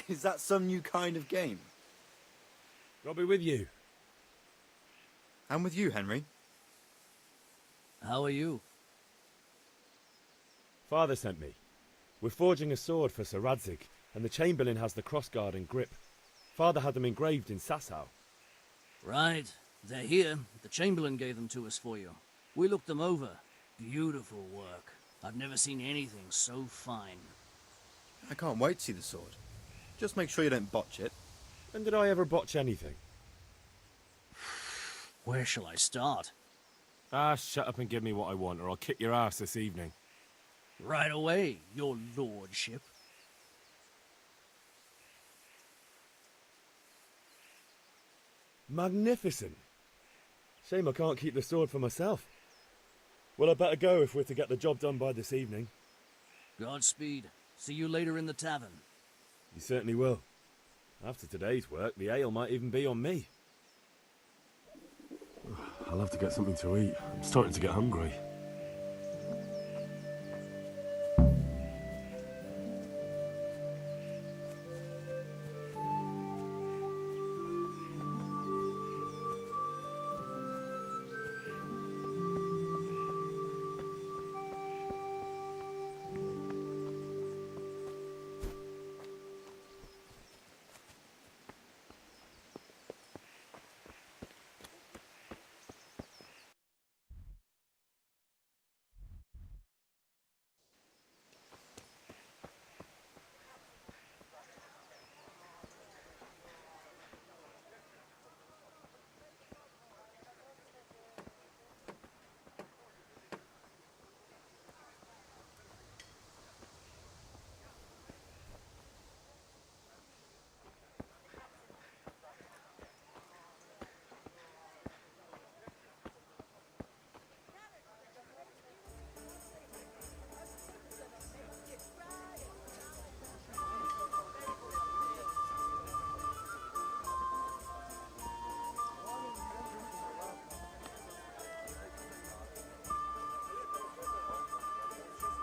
Is that some new kind of game? I'll be with you. And with you, Henry. How are you? Father sent me. We're forging a sword for Sir Radzig, and the Chamberlain has the crossguard and grip. Father had them engraved in Sasau. Right. They're here. The Chamberlain gave them to us for you. We looked them over. Beautiful work. I've never seen anything so fine. I can't wait to see the sword. Just make sure you don't botch it. When did I ever botch anything? Where shall I start? Ah, shut up and give me what I want, or I'll kick your ass this evening. Right away, your lordship. Magnificent. Shame I can't keep the sword for myself. Well, I better go if we're to get the job done by this evening. Godspeed. See you later in the tavern. You certainly will. After today's work, the ale might even be on me. I'll have to get something to eat. I'm starting to get hungry.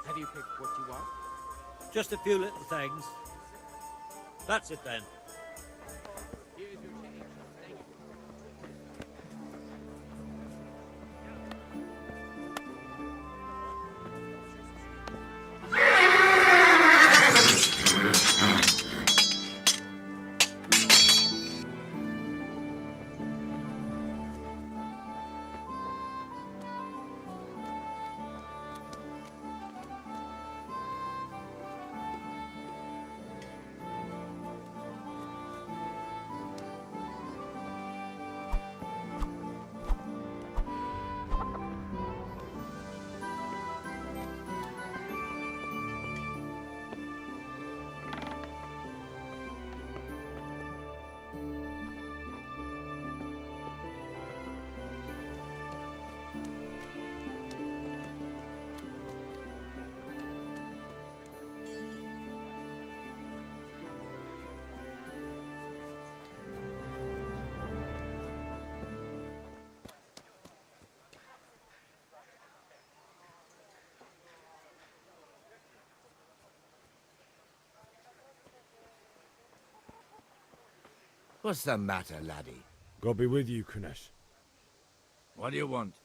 Have you picked what you want? Just a few little things. That's it then. Here's your change. Thank you. What's the matter, laddie? God be with you, Kunesh. What do you want?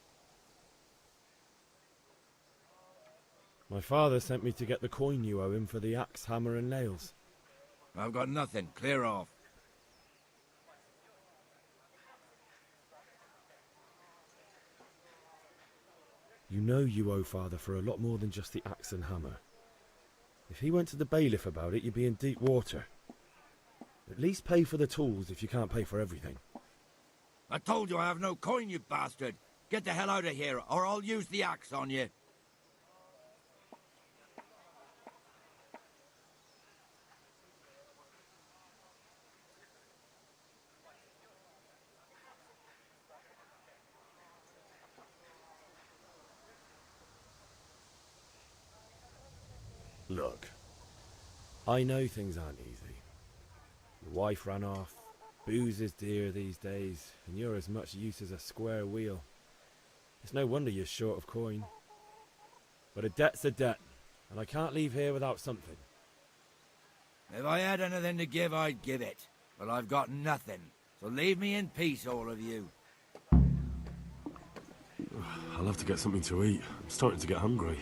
My father sent me to get the coin you owe him for the axe, hammer and nails. I've got nothing. Clear off. You know you owe father for a lot more than just the axe and hammer. If he went to the bailiff about it, you'd be in deep water. At least pay for the tools if you can't pay for everything. I told you I have no coin, you bastard. Get the hell out of here, or I'll use the axe on you. Look, I know things aren't easy. Your wife ran off, booze is dear these days, and you're as much use as a square wheel. It's no wonder you're short of coin. But a debt's a debt, and I can't leave here without something. If I had anything to give, I'd give it. But I've got nothing. So leave me in peace, all of you. I'll have to get something to eat. I'm starting to get hungry.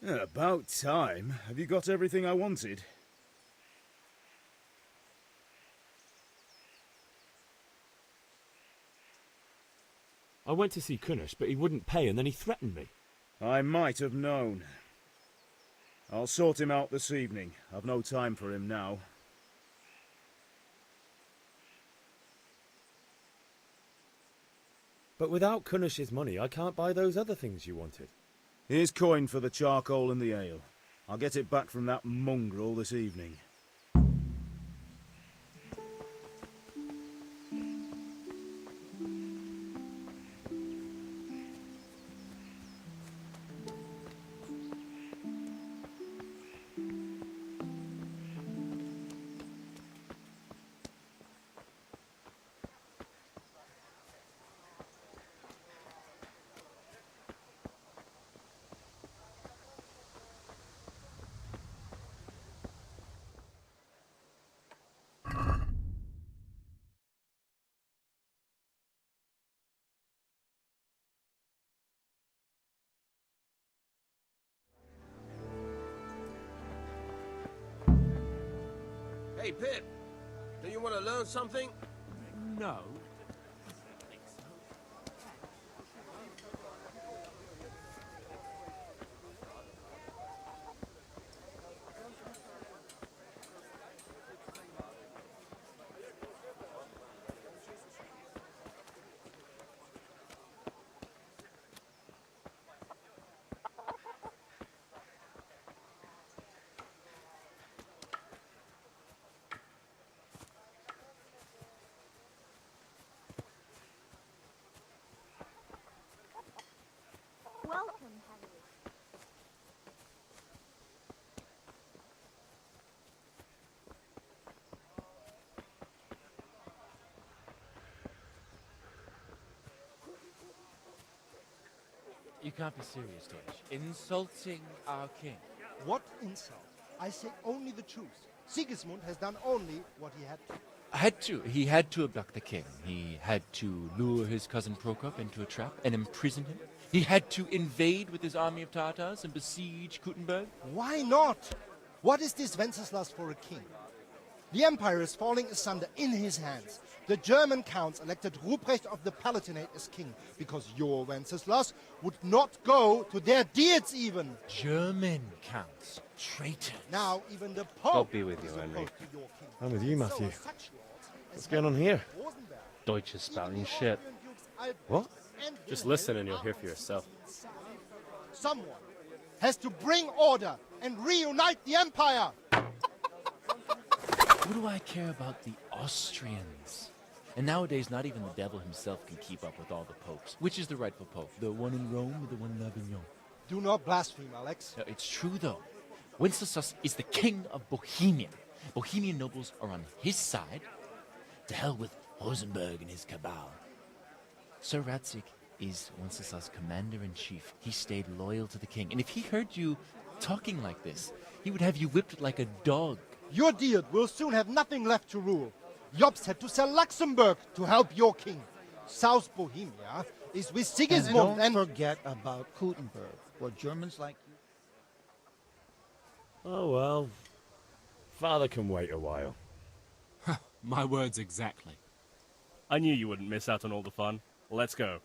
Yeah, about time. Have you got everything I wanted? I went to see Kunnish, but he wouldn't pay, and then he threatened me. I might have known. I'll sort him out this evening. I've no time for him now. But without Kunnish's money, I can't buy those other things you wanted. Here's coin for the charcoal and the ale. I'll get it back from that mongrel this evening. Hey, Pip, do you want to learn something? No. Welcome, Henry. You can't be serious, Dodge. Insulting our king. What insult? I say only the truth. Sigismund has done only what he had to. He had to abduct the king. He had to lure his cousin Prokop into a trap and imprison him. He had to invade with his army of Tartars and besiege Kuttenberg. Why not? What is this Wenceslas for a king? The empire is falling asunder in his hands. The German counts elected Ruprecht of the Palatinate as king because your Wenceslas would not go to their deeds even. German counts. Traitors. Now even the Pope God be with you, is Henry. opposed to your king. I'm with you, Matthew. So such lords as What's going on here? Rosenberg, Deutsche spouting shit. What? and Just Wilhelm listen and you'll are hear on for yourself. Someone has to bring order and reunite the empire. What do I care about the Austrians? And nowadays, not even the devil himself can keep up with all the popes. Which is the rightful pope? The one in Rome or the one in Avignon? Do not blaspheme, Alex. No, it's true, though. Wenceslas is the king of Bohemia. Bohemian nobles are on his side. To hell with Rosenberg and his cabal. Sir Ratzik is Wenceslas' commander-in-chief. He stayed loyal to the king. And if he heard you talking like this, he would have you whipped like a dog. Your deed will soon have nothing left to rule. Jobst had to sell Luxembourg to help your king. South Bohemia is with Sigismund and don't forget about Gutenberg, what Germans like you. Oh well. Father can wait a while. My words exactly. I knew you wouldn't miss out on all the fun. Let's go.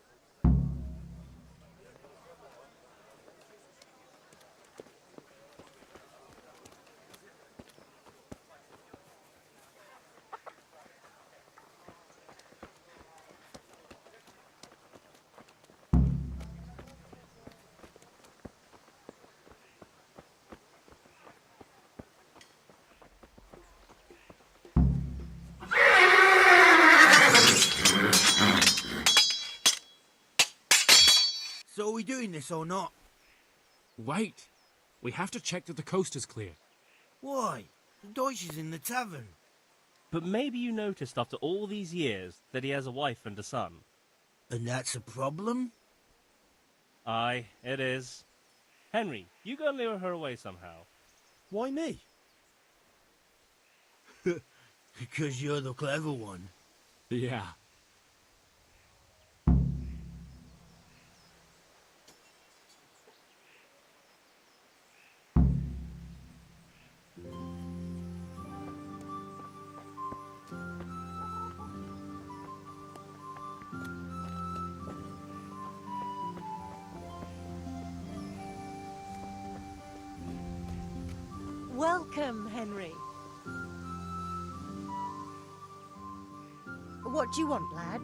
So are we doing this or not? Wait. We have to check that the coast is clear. Why? The Deutsch is in the tavern. But maybe you noticed after all these years that he has a wife and a son. And that's a problem? Aye, it is. Henry, you go and lure her away somehow. Why me? Because you're the clever one. Yeah. Welcome, Henry. What do you want, lad?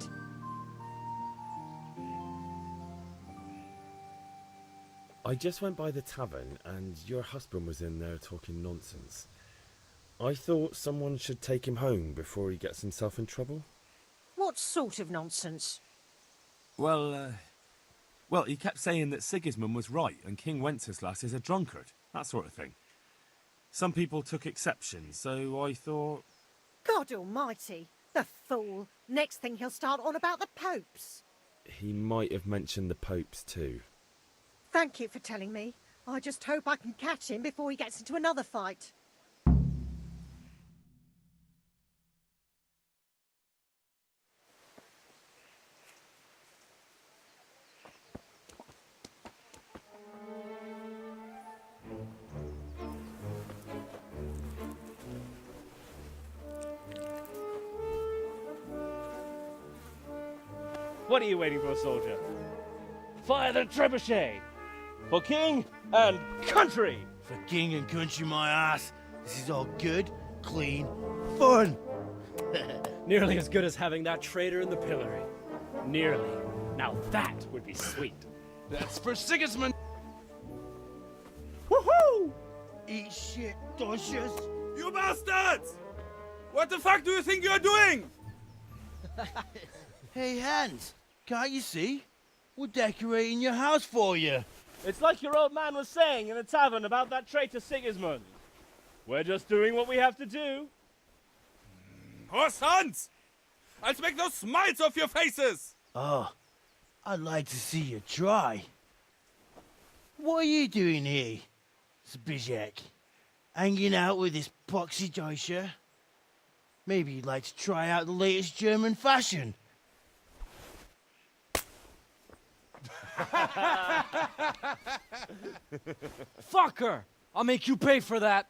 I just went by the tavern and your husband was in there talking nonsense. I thought someone should take him home before he gets himself in trouble. What sort of nonsense? Well, he kept saying that Sigismund was right and King Wenceslas is a drunkard, that sort of thing. Some people took exception, so I thought... God almighty, the fool. Next thing he'll start on about the popes. He might have mentioned the popes too. Thank you for telling me. I just hope I can catch him before he gets into another fight. What are you waiting for, soldier? Fire the trebuchet! For king and country! For king and country, my ass. This is all good, clean, fun. Nearly as good as having that traitor in the pillory. Nearly. Now that would be sweet. That's for Sigismund. Woohoo! Eat shit, Deutsches. You bastards! What the fuck do you think you're doing? Hey, Hans, can't you see? We're decorating your house for you. It's like your old man was saying in the tavern about that traitor Sigismund. We're just doing what we have to do. Oh, sons! I'll make those smiles off your faces! Oh, I'd like to see you try. What are you doing here, Zbigniew? Hanging out with this poxy Deutscher? Maybe you'd like to try out the latest German fashion. Fucker! I'll make you pay for that.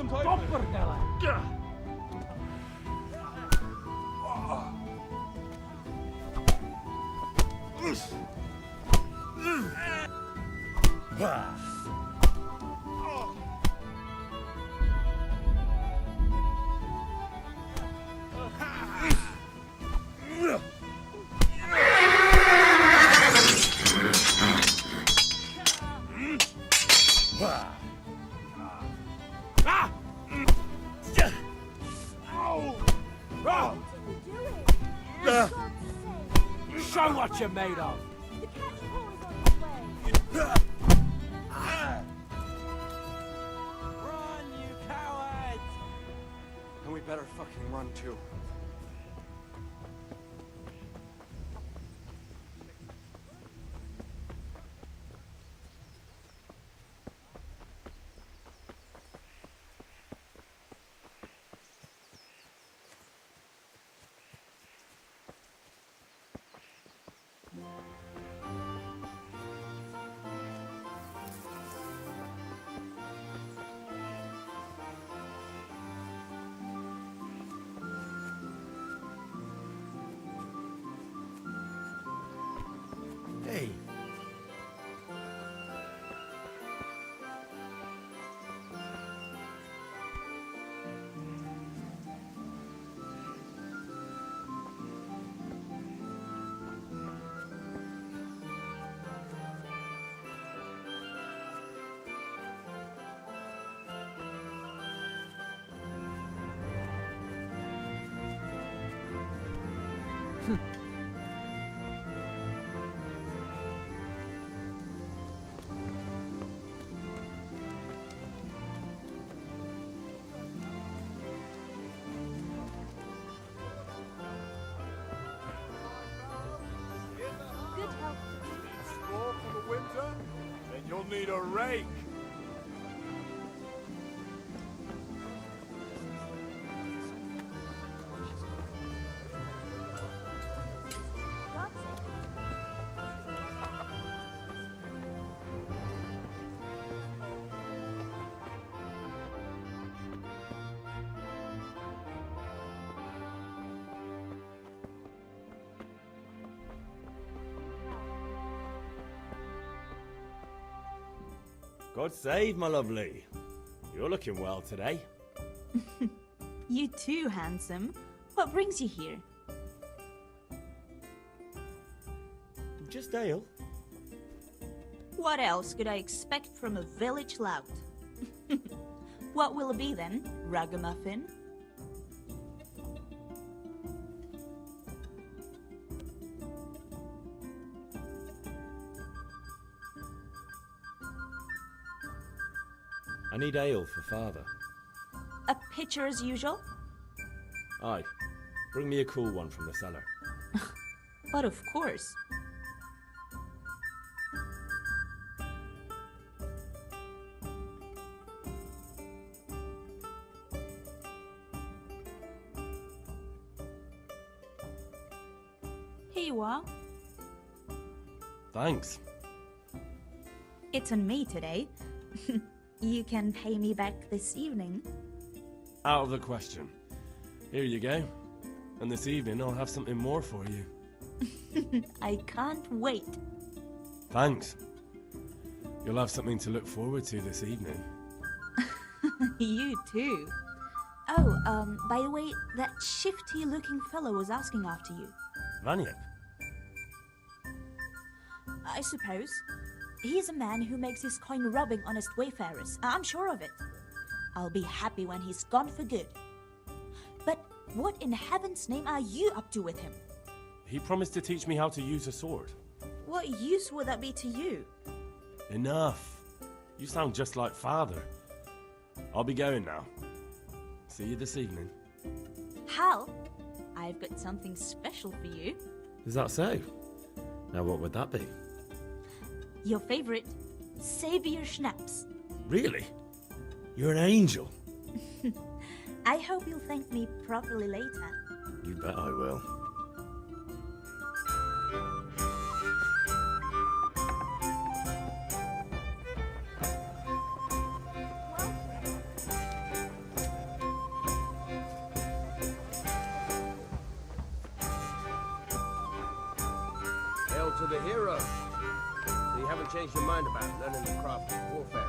zum Teufel! Show what you're made of! Run, you cowards! And we better fucking run too. Hey. Straw for the winter? Then you'll need a rake. God save, my lovely. You're looking well today. You too, handsome. What brings you here? Just ale. What else could I expect from a village lout? What will it be then, ragamuffin? I need ale for father. A pitcher as usual? Aye. Bring me a cool one from the cellar. But of course. Here you are. Thanks. It's on me today. You can pay me back this evening. Out of the question. Here you go. And this evening I'll have something more for you. I can't wait. Thanks. You'll have something to look forward to this evening. You too. Oh, by the way, that shifty-looking fellow was asking after you. Vanya. I suppose. He's a man who makes his coin robbing honest wayfarers. I'm sure of it. I'll be happy when he's gone for good. But what in heaven's name are you up to with him? He promised to teach me how to use a sword. What use would that be to you? Enough. You sound just like father. I'll be going now. See you this evening. Hal, I've got something special for you. Is that so? Now what would that be? Your favorite, Savior Schnapps. Really? You're an angel. I hope you'll thank me properly later. You bet I will. changed your mind about learning the craft of warfare?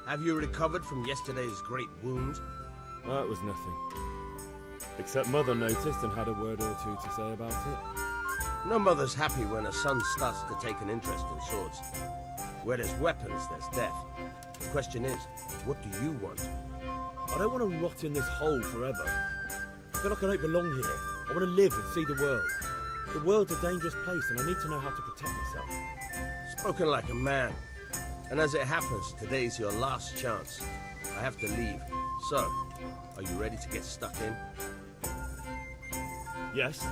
Have you recovered from yesterday's great wound? That was nothing. Except Mother noticed and had a word or two to say about it. No mother's happy when a son starts to take an interest in swords. Where there's weapons, there's death. The question is, what do you want? I don't want to rot in this hole forever. I feel like I don't belong here. I want to live and see the world. The world's a dangerous place and I need to know how to protect myself. Spoken like a man. And as it happens, today's your last chance. I have to leave. So, are you ready to get stuck in? Yes.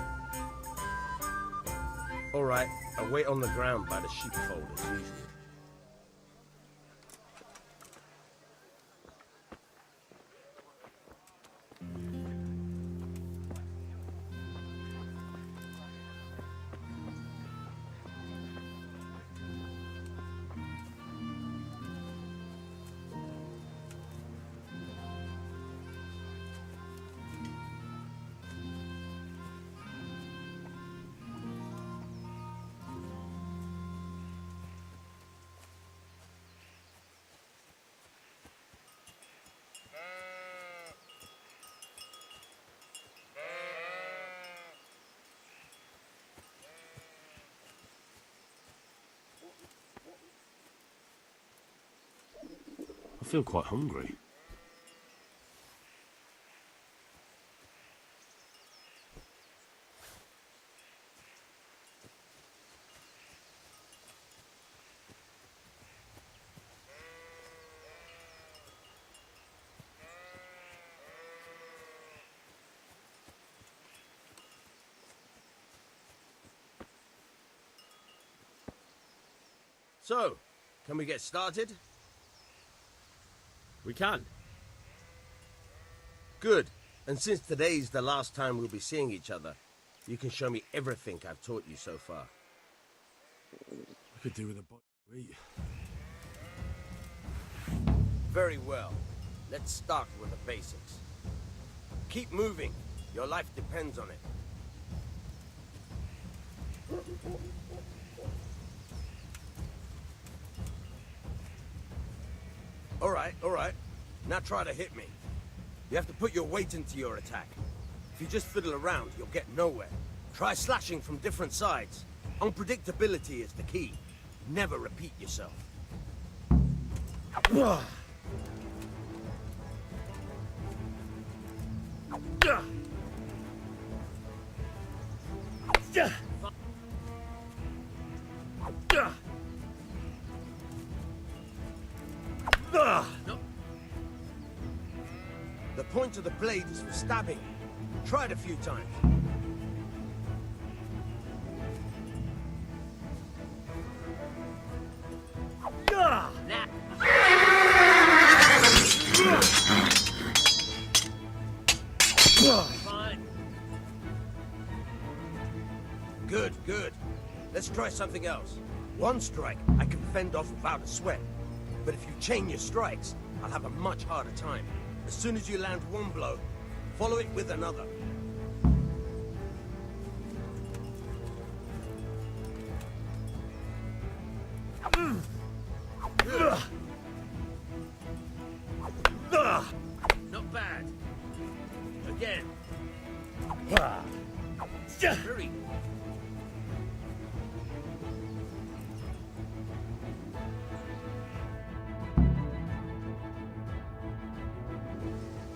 All right, I'll wait on the ground by the sheepfold as usual. I feel quite hungry. So, can we get started? We can. Good. And since today's the last time we'll be seeing each other, you can show me everything I've taught you so far. I could do with a bite to eat. Very well. Let's start with the basics. Keep moving. Your life depends on it. All right. Now try to hit me. You have to put your weight into your attack. If you just fiddle around, you'll get nowhere. Try slashing from different sides. Unpredictability is the key. Never repeat yourself. No. The point of the blade is for stabbing. Try it a few times. Fine. Good. Let's try something else. One strike, I can fend off without a sweat. But if you chain your strikes, I'll have a much harder time. As soon as you land one blow, follow it with another. Not bad. Again. Very.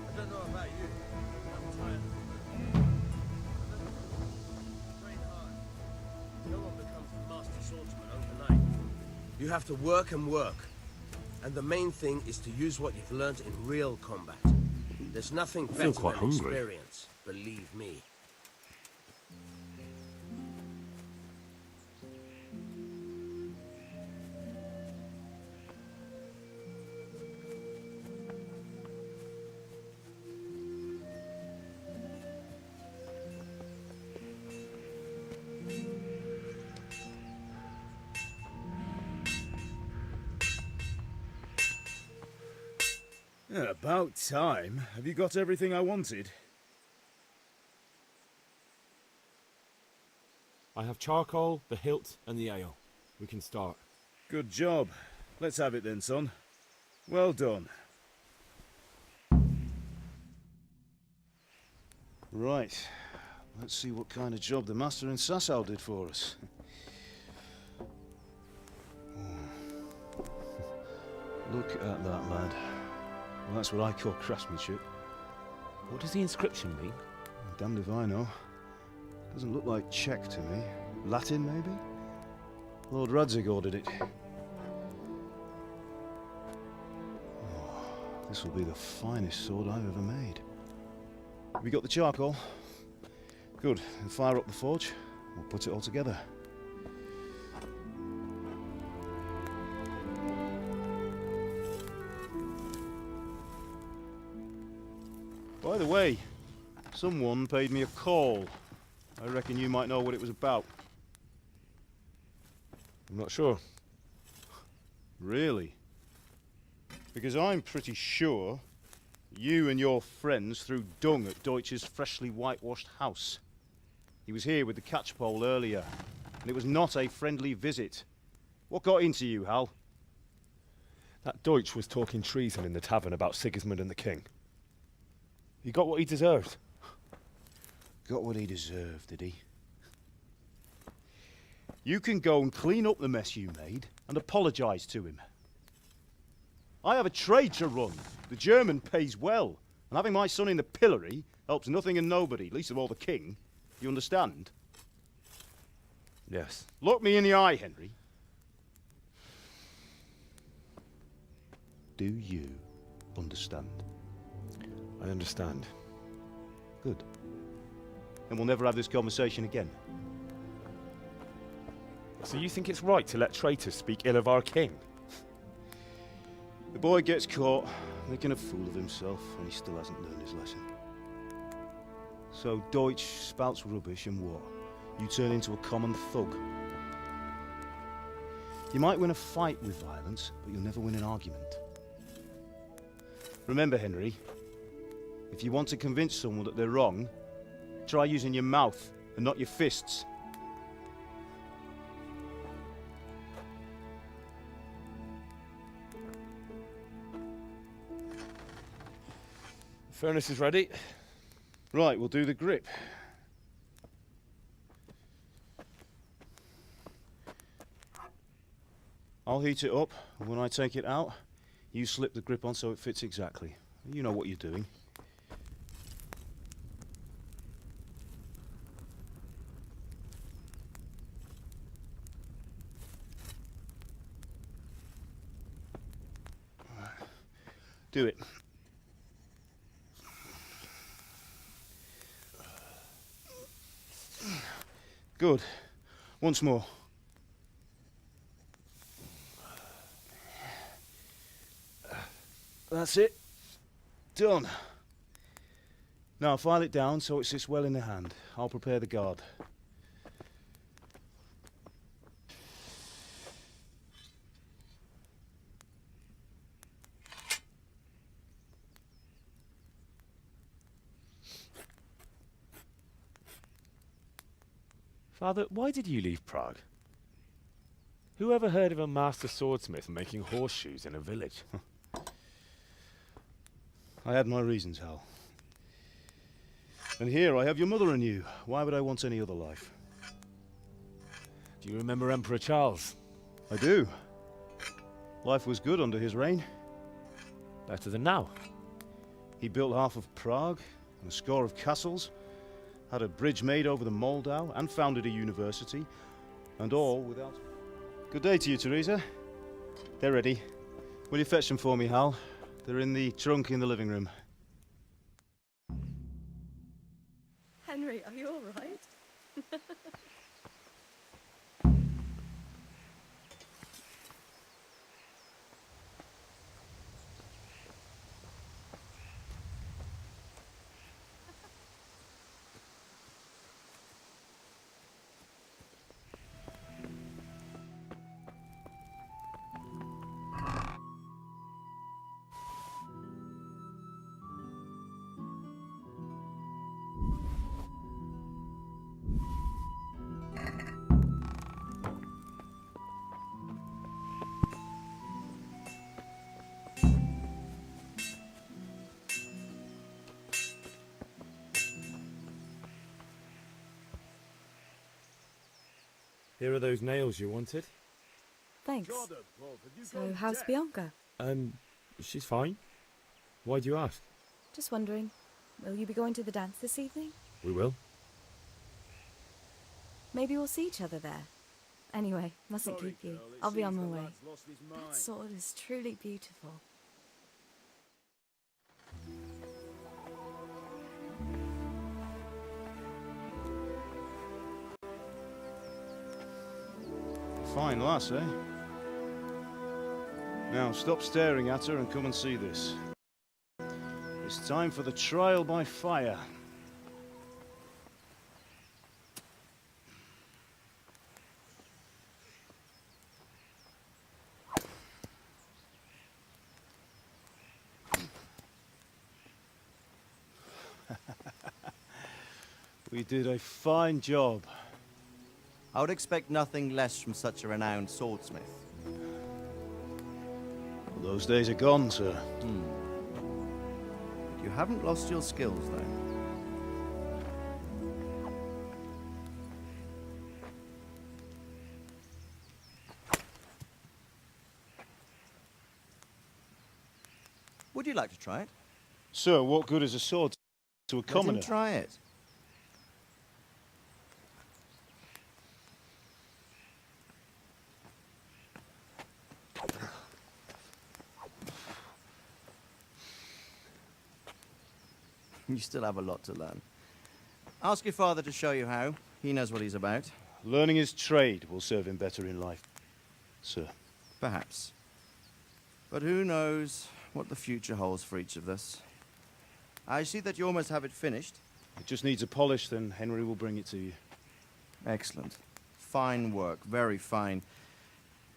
I don't know about you. I'm tired. Train hard. No one becomes a master swordsman overnight. You have to work and work. And the main thing is to use what you've learned in real combat. There's nothing I feel better quite than hungry. experience, believe me. Yeah, about time. Have you got everything I wanted? I have charcoal, the hilt, and the ale. We can start. Good job. Let's have it then, son. Well done. Right. Let's see what kind of job the master in Sasau did for us. Look at that, lad. Well, that's what I call craftsmanship. What does the inscription mean? Damned if I know. Doesn't look like Czech to me. Latin, maybe? Lord Radzig ordered it. Oh, this will be the finest sword I've ever made. Have you got the charcoal? Good. Then fire up the forge. We'll put it all together. By the way, someone paid me a call. I reckon you might know what it was about. I'm not sure. Really? Because I'm pretty sure you and your friends threw dung at Deutsch's freshly whitewashed house. He was here with the catchpole earlier, and it was not a friendly visit. What got into you, Hal? That Deutsch was talking treason in the tavern about Sigismund and the king. He got what he deserved. Got what he deserved, did he? You can go and clean up the mess you made and apologise to him. I have a trade to run. The German pays well, and having my son in the pillory helps nothing and nobody, least of all the king. You understand? Yes. Look me in the eye, Henry. Do you understand? I understand. Good. Then we'll never have this conversation again. So you think it's right to let traitors speak ill of our king? The boy gets caught, making a fool of himself, and he still hasn't learned his lesson. So Deutsch spouts rubbish, and what? You turn into a common thug. You might win a fight with violence, but you'll never win an argument. Remember, Henry, if you want to convince someone that they're wrong, try using your mouth and not your fists. The furnace is ready. Right, we'll do the grip. I'll heat it up, and when I take it out, you slip the grip on so it fits exactly. You know what you're doing. Do it. Good. Once more. That's it. Done. Now file it down so it sits well in the hand. I'll prepare the guard. Father, why did you leave Prague? Who ever heard of a master swordsmith making horseshoes in a village? I had my reasons, Hal. And here I have your mother and you. Why would I want any other life? Do you remember Emperor Charles? I do. Life was good under his reign. Better than now. He built half of Prague and a score of castles, had a bridge made over the Moldau, and founded a university, and all without... Good day to you, Teresa. They're ready. Will you fetch them for me, Hal? They're in the trunk in the living room. Henry, are you all right? Here are those nails you wanted. Thanks. So, how's Bianca? She's fine. Why do you ask? Just wondering, will you be going to the dance this evening? We will. Maybe we'll see each other there. Anyway, mustn't keep you. I'll be on my way. That sword is truly beautiful. Fine lass, eh? Now stop staring at her and come and see this. It's time for the trial by fire. We did a fine job. I would expect nothing less from such a renowned swordsmith. Those days are gone, sir. You haven't lost your skills, though. Would you like to try it? Sir, what good is a sword to a commoner? Let him try it. You still have a lot to learn. Ask your father to show you how. He knows what he's about. Learning his trade will serve him better in life, sir. Perhaps. But who knows what the future holds for each of us. I see that you almost have it finished. It just needs a polish, then Henry will bring it to you. Excellent. Fine work, very fine.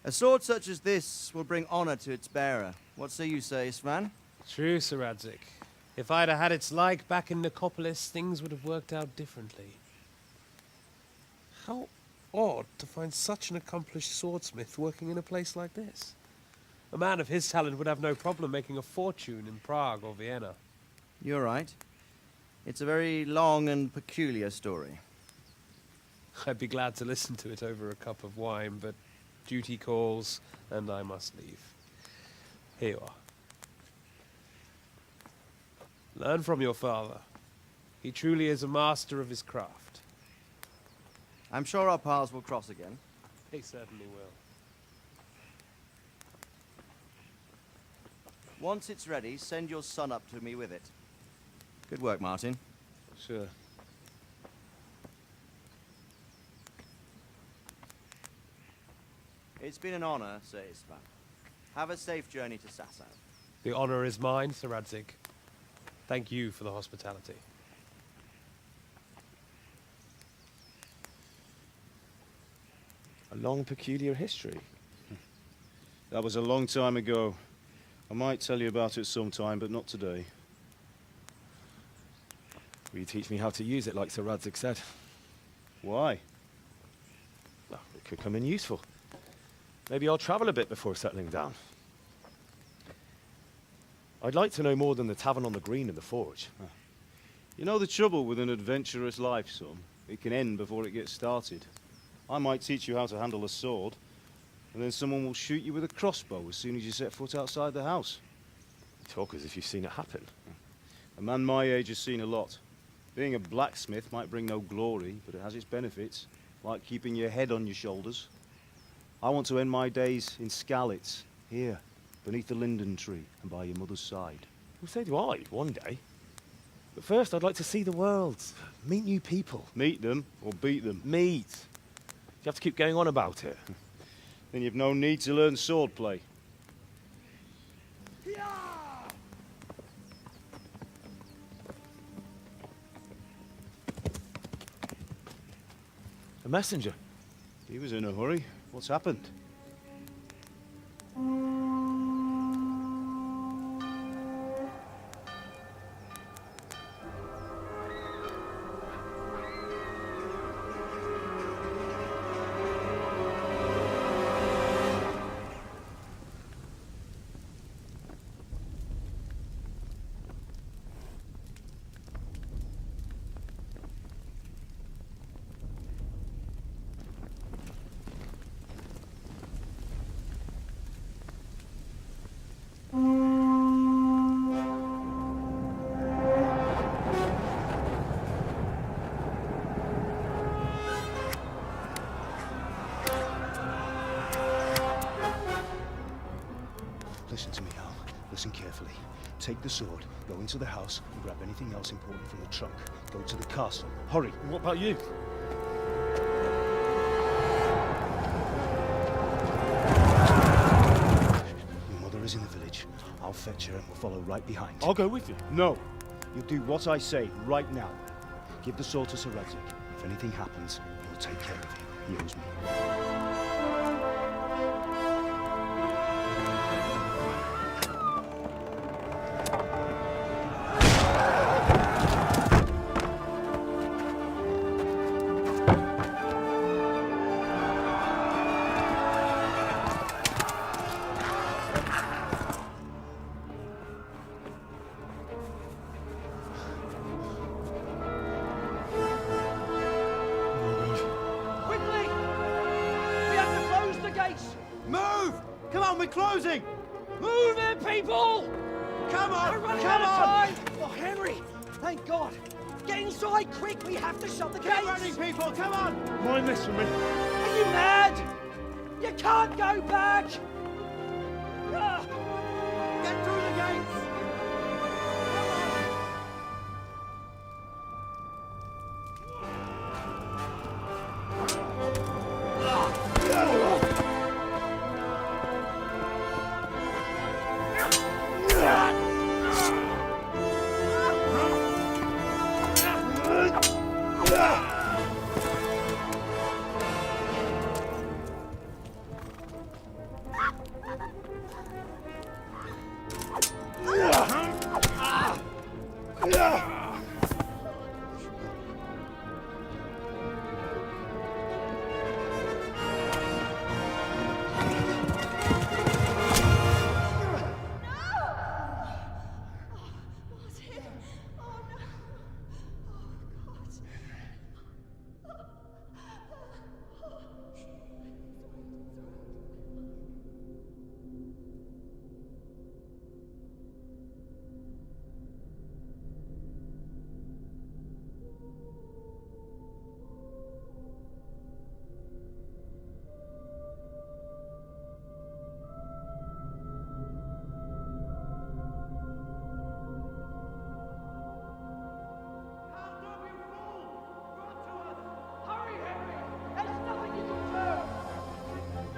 A sword such as this will bring honor to its bearer. What say you, Svan? True, Sir Radzig. If I'd have had its like back in Nicopolis, things would have worked out differently. How odd to find such an accomplished swordsmith working in a place like this. A man of his talent would have no problem making a fortune in Prague or Vienna. You're right. It's a very long and peculiar story. I'd be glad to listen to it over a cup of wine, but duty calls, and I must leave. Here you are. Learn from your father. He truly is a master of his craft. I'm sure our paths will cross again. They certainly will. Once it's ready, send your son up to me with it. Good work, Martin. Sure. It's been an honor, Sir Isvan. Have a safe journey to Sasau. The honor is mine, Sir Radzig. Thank you for the hospitality. A long, peculiar history. That was a long time ago. I might tell you about it sometime, but not today. Will you teach me how to use it, like Sir Radzig said? Why? Well, it could come in useful. Maybe I'll travel a bit before settling down. I'd like to know more than the tavern on the green and the forge. You know the trouble with an adventurous life, son? It can end before it gets started. I might teach you how to handle a sword, and then someone will shoot you with a crossbow as soon as you set foot outside the house. You talk as if you've seen it happen. A man my age has seen a lot. Being a blacksmith might bring no glory, but it has its benefits, like keeping your head on your shoulders. I want to end my days in Skalitz, here, beneath the linden tree and by your mother's side. Well, so do I, one day. But first, I'd like to see the world, meet new people. Meet them or beat them? Meet. You have to keep going on about it. Then you've no need to learn swordplay. A messenger. He was in a hurry. What's happened? take the sword, go into the house, and grab anything else important from the trunk. Go to the castle. Hurry. And what about you? Your mother is in the village. I'll fetch her and we'll follow right behind. I'll go with you. No. You'll do what I say right now. Give the sword to Sir Radzik. If anything happens, he'll take care of you. He owes me. Move! Come on, we're closing! Move it, people! Come on! We're running Come out of on! time! Oh, Henry! Thank God! Get inside, quick! We have to shut the gates! Keep running, people! Come on! Mind this for me. Are you mad? You can't go back! Ah. Get through the gates!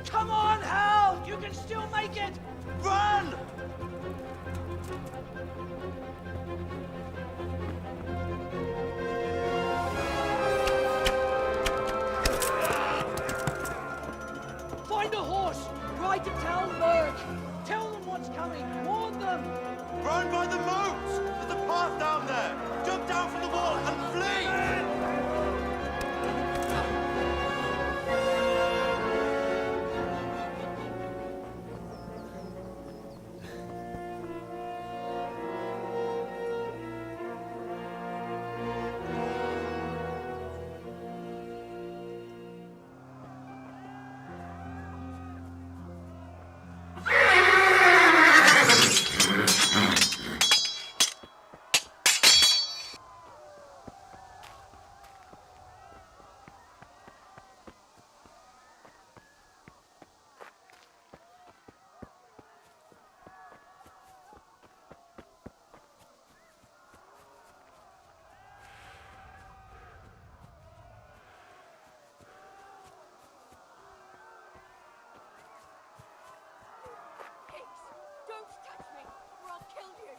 Come on, Hal! You can still make it! Run! Find a horse! Ride to Talmberg! Tell them what's coming! Warn them! Run by the moat! There's a path down there! Jump down from the wall and flee! Don't touch me, or I'll kill you!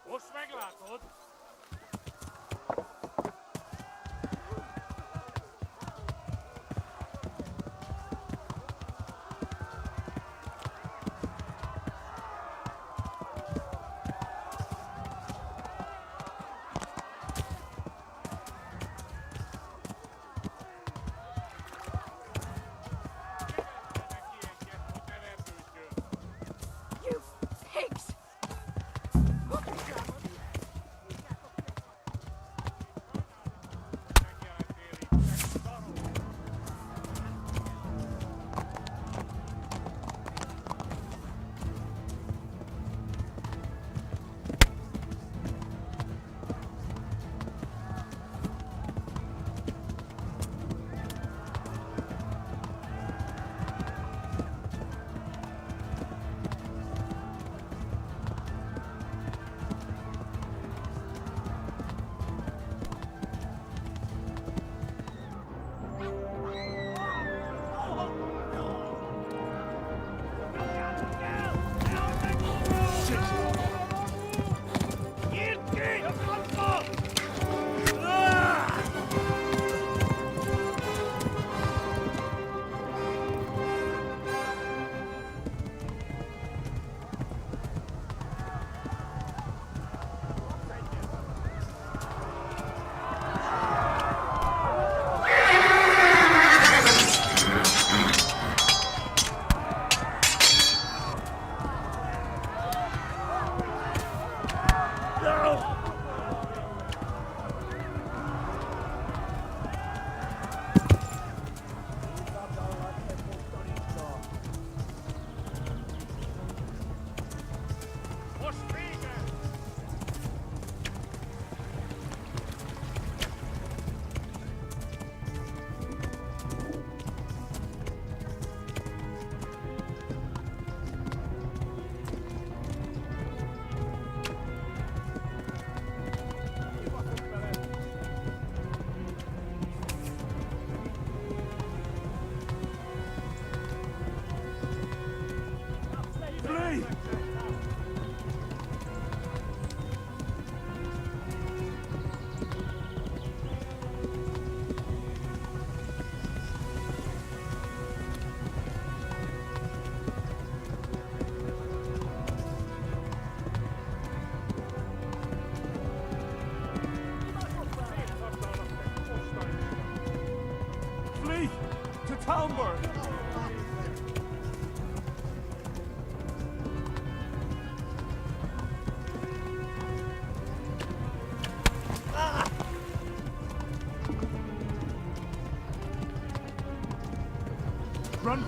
Most meglátod?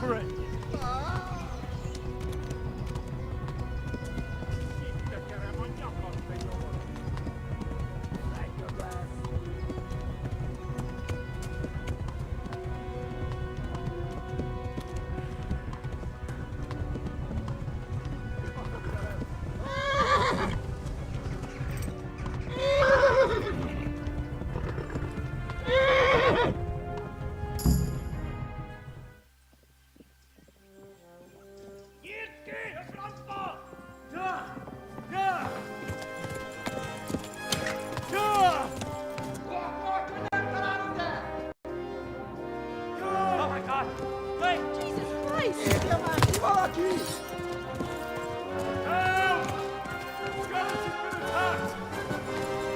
for it! Oh my God! Wait! Jesus Christ! Help! Skeleton's been attacked!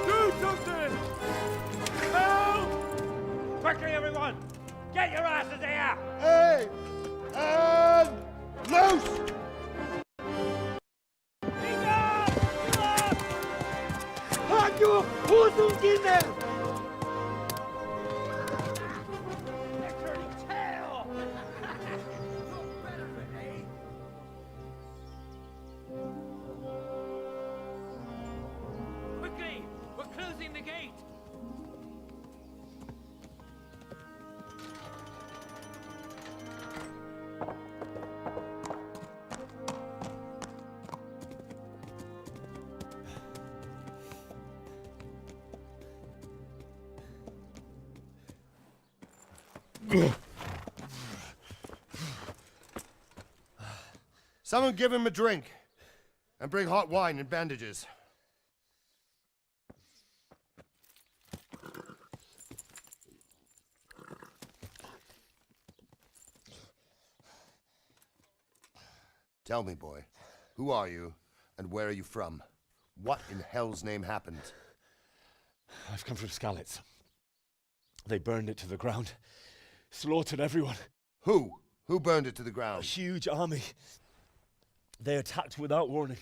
Do something! Help! Quickly, everyone! Get your asses here! Hey! And loose! Hanju! Huzun giden! They're turning tail! Quickly! We're closing the gate! Someone give him a drink. And bring hot wine and bandages. Tell me, boy, who are you and where are you from? What in hell's name happened? I've come from Skalitz. They burned it to the ground. Slaughtered everyone. Who? Who burned it to the ground? A huge army. They attacked without warning.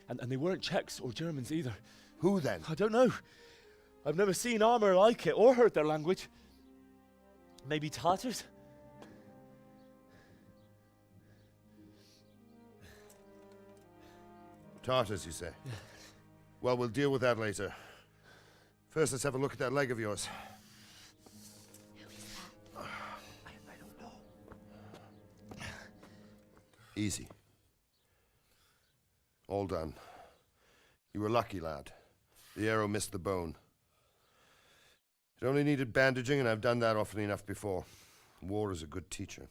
And they weren't Czechs or Germans either. Who then? I don't know. I've never seen armor like it or heard their language. Maybe Tatars? Tartars, you say? Yeah. Well, we'll deal with that later. First, let's have a look at that leg of yours. I don't know. Easy. All done. You were lucky, lad. The arrow missed the bone. It only needed bandaging, and I've done that often enough before. War is a good teacher.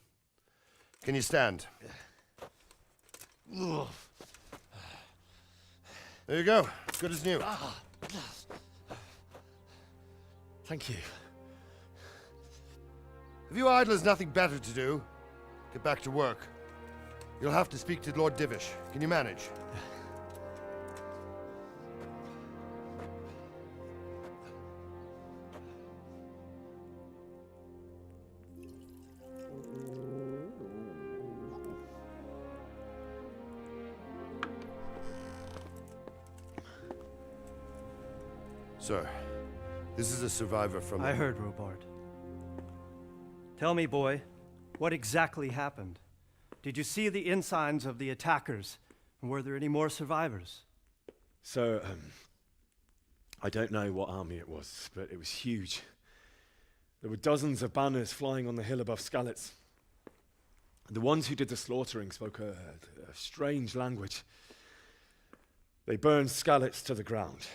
Can you stand? There you go. Good as new. Thank you. Have you idlers nothing better to do? Get back to work. You'll have to speak to Lord Divish. Can you manage? Sir, this is a survivor from... I heard, Robard. Tell me, boy, what exactly happened? Did you see the ensigns of the attackers? And were there any more survivors? So, I don't know what army it was, but it was huge. There were dozens of banners flying on the hill above Skalitz. The ones who did the slaughtering spoke a strange language. They burned Skalitz to the ground.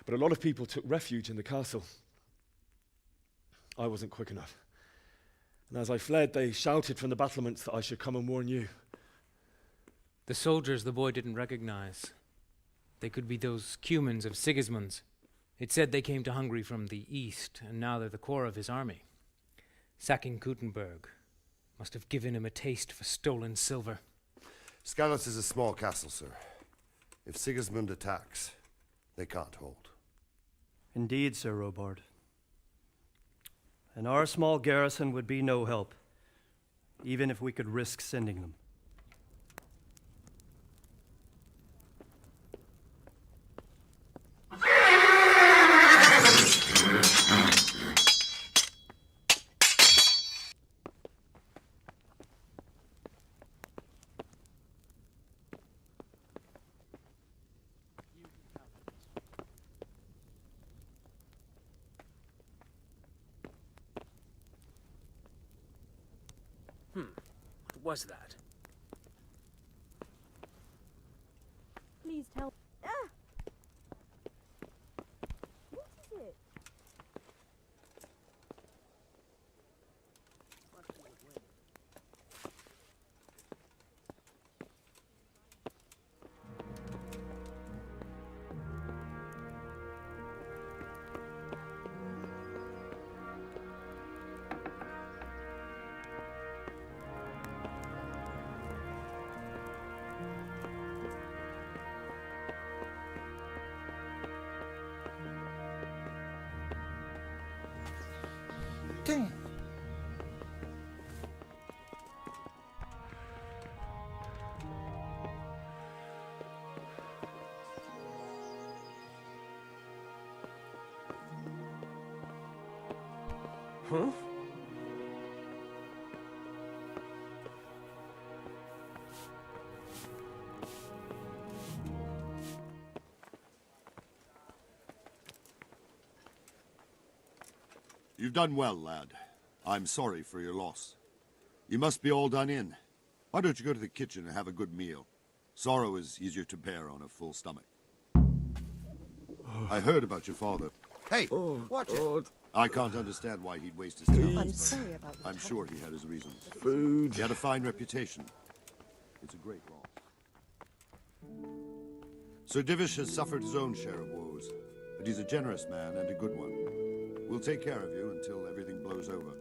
But a lot of people took refuge in the castle. I wasn't quick enough. And as I fled, they shouted from the battlements that I should come and warn you. The soldiers the boy didn't recognize. They could be those Cumans of Sigismund's. It said they came to Hungary from the east, and now they're the core of his army. Sacking Kuttenberg must have given him a taste for stolen silver. Skalitz is a small castle, sir. If Sigismund attacks, they can't hold. Indeed, Sir Robard. And our small garrison would be no help, even if we could risk sending them. was that? Please tell. Ah! What is it? Damn. Huh? You've done well, lad. I'm sorry for your loss. You must be all done in. Why don't you go to the kitchen and have a good meal? Sorrow is easier to bear on a full stomach. I heard about your father. Hey, watch it. I can't understand why he'd waste his talents. I'm sorry about that. I'm sure he had his reasons. Food. He had a fine reputation. It's a great loss. Sir Divish has suffered his own share of woes, but he's a generous man and a good one. We'll take care of you until everything blows over.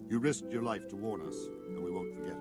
You risked your life to warn us, and we won't forget it.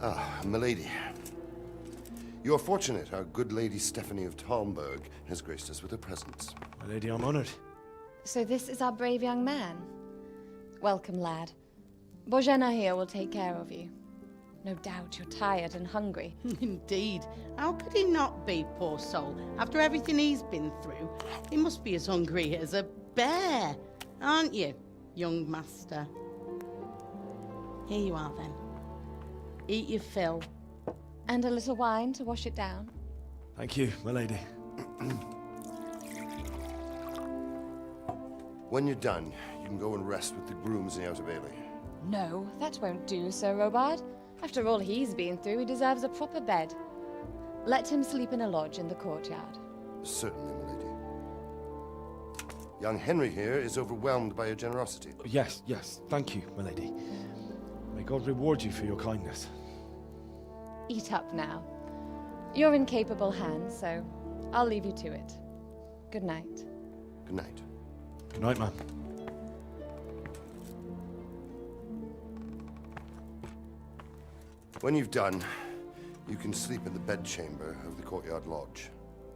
Ah, milady. You are fortunate our good lady Stephanie of Talmberg has graced us with her presence. My lady, I'm honored. So this is our brave young man. Welcome, lad. Bozhena here will take care of you. No doubt you're tired and hungry. Indeed. How could he not be, poor soul? After everything he's been through, he must be as hungry as a bear, aren't you, young master? Here you are, then. Eat your fill. And a little wine to wash it down. Thank you, my lady. When you're done, you can go and rest with the grooms in the Outer Bailey. No, that won't do, Sir Robard. After all he's been through, he deserves a proper bed. Let him sleep in a lodge in the courtyard. Certainly, milady. Young Henry here is overwhelmed by your generosity. Yes, yes. Thank you, my lady. May God reward you for your kindness. Eat up now. You're in capable hands, so I'll leave you to it. Good night. Good night. Good night, ma'am. When you've done, you can sleep in the bedchamber of the courtyard lodge.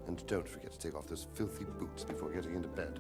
And don't forget to take off those filthy boots before getting into bed.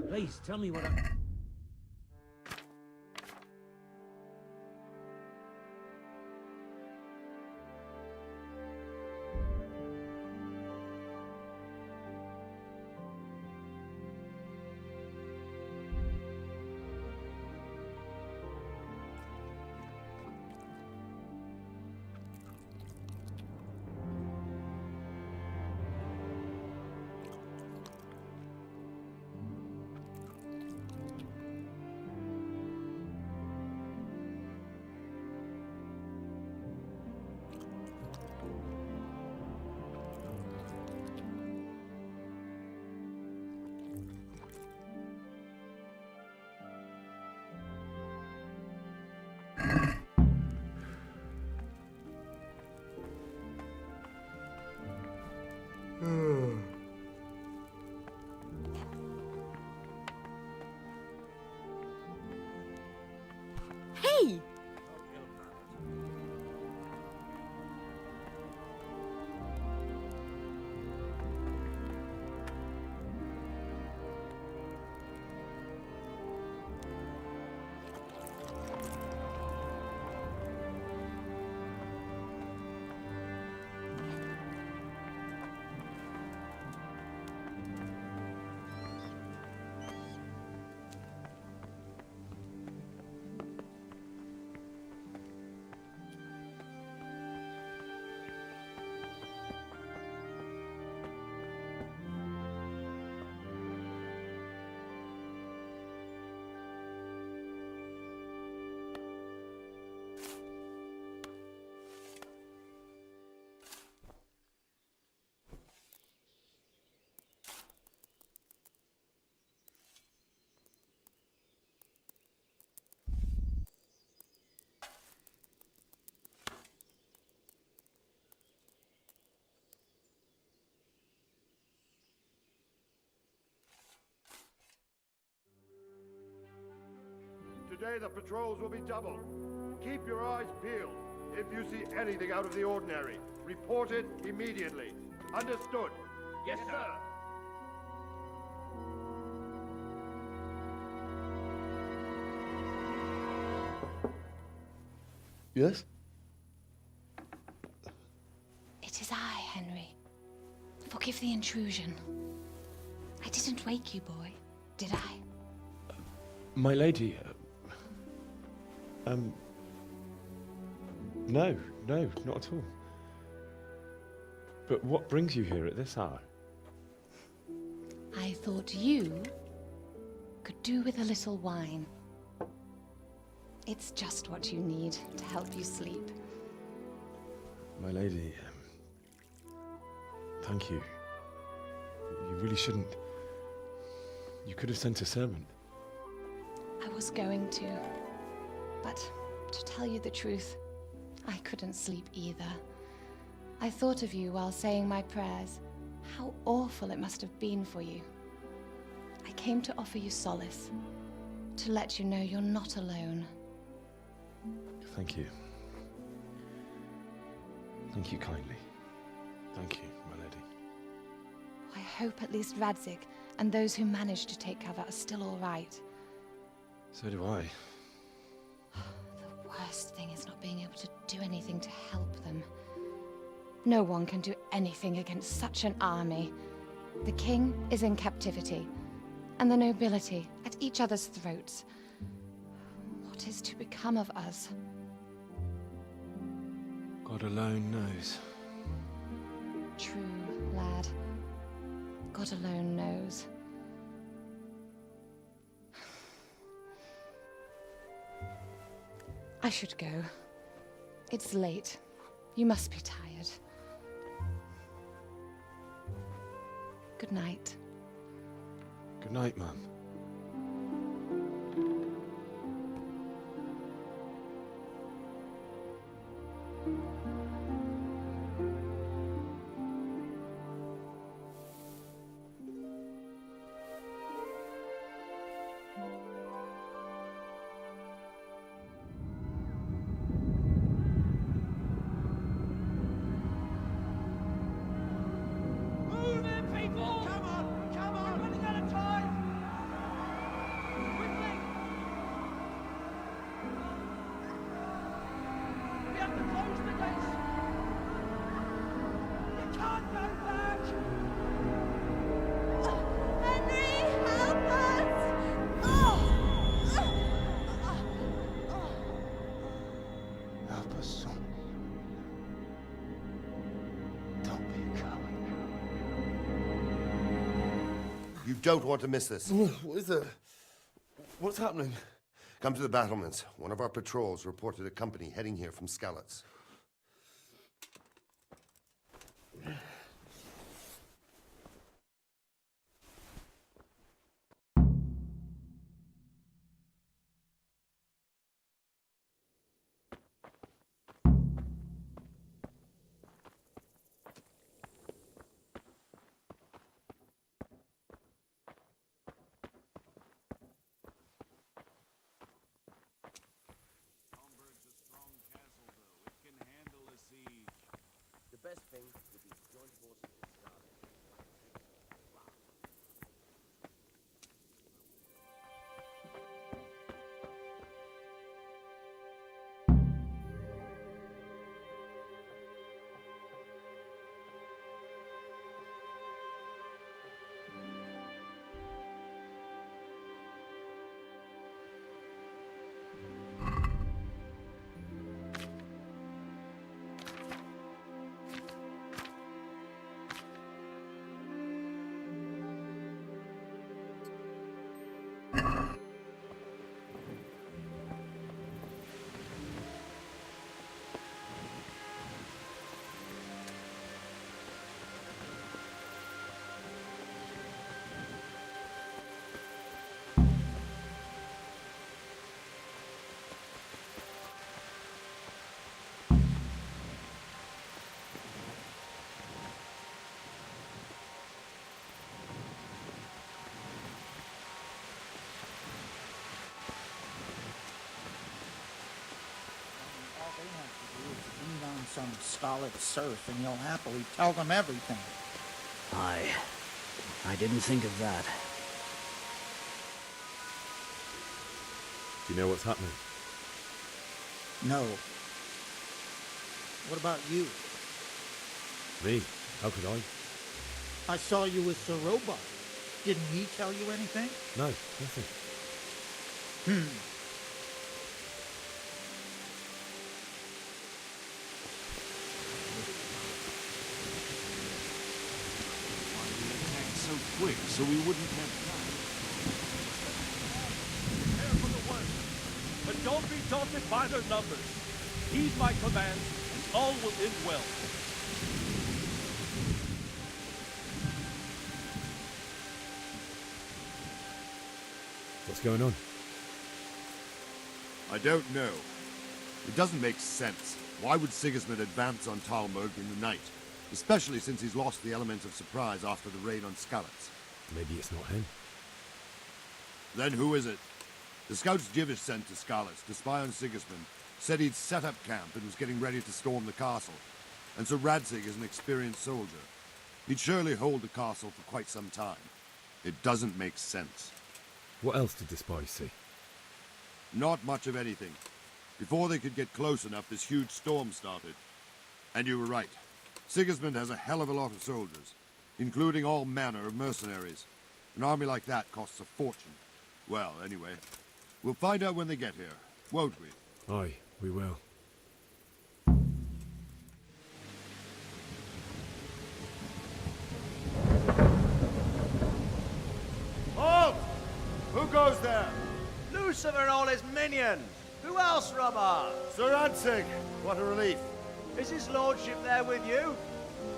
Please, tell me what I... me! Today the patrols will be doubled. Keep your eyes peeled. If you see anything out of the ordinary, report it immediately. Understood? Yes, sir. Yes? It is I, Henry. Forgive the intrusion. I didn't wake you, boy, did I? My lady, no, not at all. But what brings you here at this hour? I thought you could do with a little wine. It's just what you need to help you sleep. My lady, thank you. You really shouldn't. You could have sent a servant. I was going to, but to tell you the truth, I couldn't sleep either. I thought of you while saying my prayers. How awful it must have been for you. I came to offer you solace, to let you know you're not alone. Thank you. Thank you kindly. Thank you, my lady. I hope at least Radzig and those who managed to take cover are still all right. So do I. The worst thing is not being able to do anything to help them. No one can do anything against such an army. The king is in captivity, and the nobility at each other's throats. What is to become of us? God alone knows. True, lad. God alone knows. I should go. It's late. You must be tired. Good night. Good night, Mum. Move in, people! Come on! Come on! We're running out of time! Quickly! We have to close the gates! You can't go back! Henry, help us! Help us, son. Don't be a coward. You don't want to miss this. What is it? What's happening? Come to the battlements. One of our patrols reported a company heading here from Skalitz. some stolid serf and you'll happily tell them everything. I didn't think of that. Do you know what's happening? No. What about you? Me? How could I? I saw you with Sir Robot. Didn't he tell you anything? No, nothing. So quick, so we wouldn't have time. Prepare for the worst, but don't be daunted by their numbers. Heed my commands, and all will end well. What's going on? I don't know. It doesn't make sense. Why would Sigismund advance on Talmberg in the night? Especially since he's lost the element of surprise after the raid on Skalitz. Maybe it's not him. Then who is it? The scouts Jivish sent to Skalitz to spy on Sigismund said he'd set up camp and was getting ready to storm the castle. And so Radzig is an experienced soldier. He'd surely hold the castle for quite some time. It doesn't make sense. What else did the spies see? Not much of anything. Before they could get close enough, this huge storm started. And you were right. Sigismund has a hell of a lot of soldiers, including all manner of mercenaries. An army like that costs a fortune. Well, anyway, we'll find out when they get here, won't we? Aye, we will. Halt! Who goes there? Lucifer and all his minions. Who else, Robert? Sir Radzig, what a relief. Is his lordship there with you?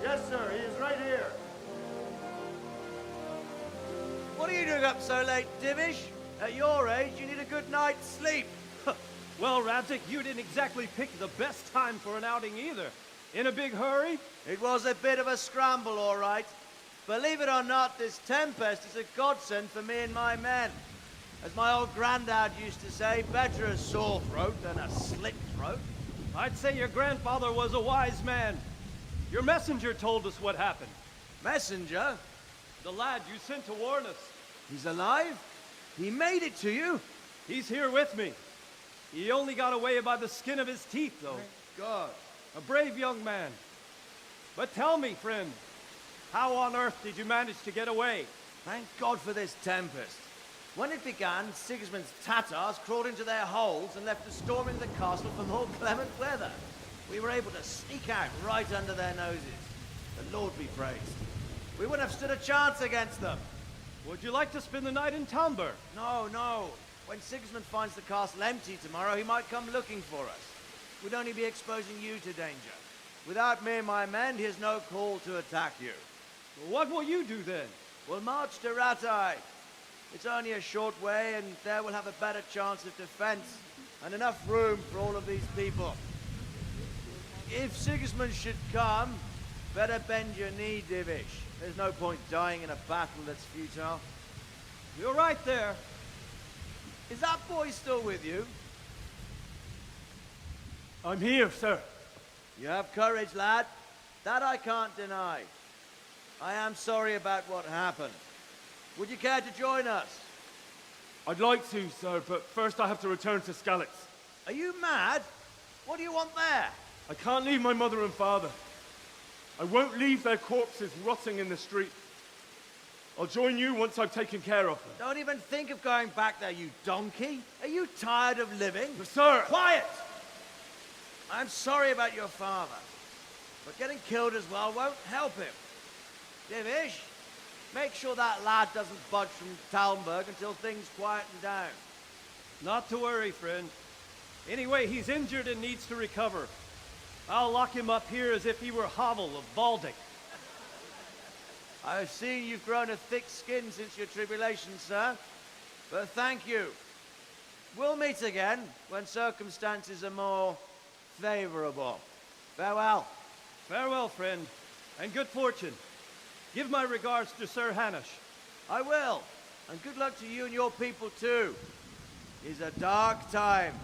Yes, sir, he is right here. What are you doing up so late, Divish? At your age, you need a good night's sleep. Well, Radzig, you didn't exactly pick the best time for an outing either. In a big hurry? It was a bit of a scramble, all right. Believe it or not, this tempest is a godsend for me and my men. As my old granddad used to say, better a sore throat than a slit throat. I'd say your grandfather was a wise man. Your messenger told us what happened. Messenger? The lad you sent to warn us. He's alive? He made it to you? He's here with me. He only got away by the skin of his teeth, though. Thank God. A brave young man. But tell me, friend, how on earth did you manage to get away? Thank God for this tempest. When it began, Sigismund's Tatars crawled into their holes and left us storming the castle for more clement weather. We were able to sneak out right under their noses. The Lord be praised. We wouldn't have stood a chance against them. Would you like to spend the night in Talmberg? No, no. When Sigismund finds the castle empty tomorrow, he might come looking for us. We'd only be exposing you to danger. Without me and my men, he has no call to attack you. Well, what will you do then? We'll march to Ratai. It's only a short way, and there we'll have a better chance of defense and enough room for all of these people. If Sigismund should come, better bend your knee, Divish. There's no point dying in a battle that's futile. You're right there. Is that boy still with you? I'm here, sir. You have courage, lad. That I can't deny. I am sorry about what happened. Would you care to join us? I'd like to, sir, but first I have to return to Skalitz. Are you mad? What do you want there? I can't leave my mother and father. I won't leave their corpses rotting in the street. I'll join you once I've taken care of them. Don't even think of going back there, you donkey. Are you tired of living? But sir! Quiet! I'm sorry about your father, but getting killed as well won't help him. Divish, make sure that lad doesn't budge from Talmberg until things quieten down. Not to worry, friend. Anyway, he's injured and needs to recover. I'll lock him up here as if he were Havel of Baldic. I've seen you've grown a thick skin since your tribulation, sir. But thank you. We'll meet again when circumstances are more favorable. Farewell. Farewell, friend, and good fortune. Give my regards to Sir Hanush. I will. And good luck to you and your people, too. These are dark times.